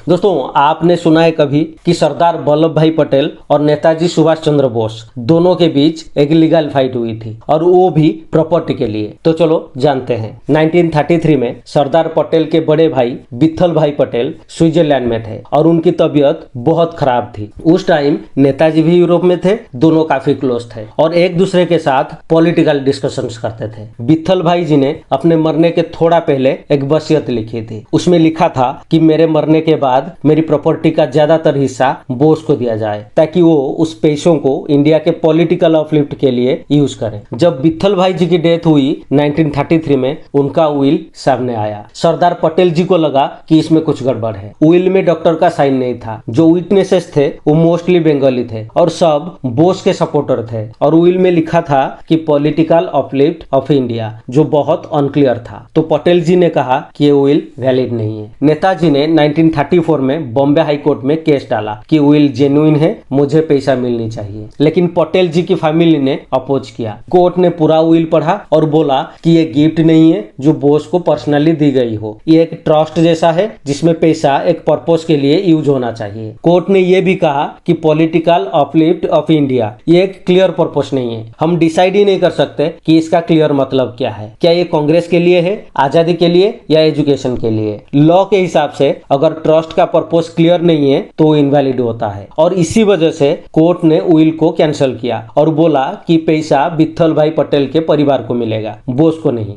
दोस्तों, आपने सुना है कभी कि सरदार वल्लभ भाई पटेल और नेताजी सुभाष चंद्र बोस दोनों के बीच एक लीगल फाइट हुई थी, और वो भी प्रॉपर्टी के लिए। तो चलो जानते हैं। 1933 में सरदार पटेल के बड़े भाई विट्ठल भाई पटेल स्विट्जरलैंड में थे और उनकी तबीयत बहुत खराब थी। उस टाइम नेताजी भी यूरोप में थे, दोनों काफी क्लोज थे और एक दूसरे के साथ पॉलिटिकल डिस्कशंस करते थे। विट्ठल भाई जी ने अपने मरने के थोड़ा पहले एक वसीयत लिखी थी। उसमें लिखा था कि मेरे मरने के बाद मेरी प्रॉपर्टी का ज्यादातर हिस्सा बोस को दिया जाए, ताकि वो उस पैसों को इंडिया के पॉलिटिकल अपलिफ्ट के लिए यूज करें। जब विट्ठल भाई जी की डेथ हुई 1933 में, उनका विल सामने आया। सरदार पटेल जी को लगा कि इसमें कुछ गड़बड़ है। विल में डॉक्टर का साइन नहीं था। जो विटनेसेस थे वो मोस्टली बंगाली थे और सब बोस के सपोर्टर थे। और विल में लिखा था कि पॉलिटिकल अपलिफ्ट ऑफ इंडिया, जो बहुत अनक्लियर था। तो पटेल जी ने कहा कि ये विल वैलिड नहीं है। नेताजी ने 1934 में बॉम्बे हाई कोर्ट में केस डाला कि विल जेन्युइन है, मुझे पैसा मिलनी चाहिए। लेकिन पटेल जी की फैमिली ने अपोज किया। कोर्ट ने पूरा विल पढ़ा और बोला कि ये गिफ्ट नहीं है जो बोस को पर्सनली दी गई हो, ये एक ट्रस्ट जैसा है जिसमें पैसा एक पर्पस के लिए यूज होना चाहिए। कोर्ट ने यह भी कहा कि पॉलिटिकल अपलिफ्ट ऑफ इंडिया ये एक क्लियर पर्पस नहीं है। हम डिसाइड ही नहीं कर सकते कि इसका क्लियर मतलब क्या है। क्या ये कांग्रेस के लिए है, आजादी के लिए, या एजुकेशन के लिए। लॉ के हिसाब से अगर ट्रस्ट का पर्पस क्लियर नहीं है तो इनवैलिड होता है। और इसी वजह से कोर्ट ने विल को कैंसिल किया और बोला कि पैसा विट्ठल भाई पटेल के परिवार को मिलेगा, बोस को नहीं।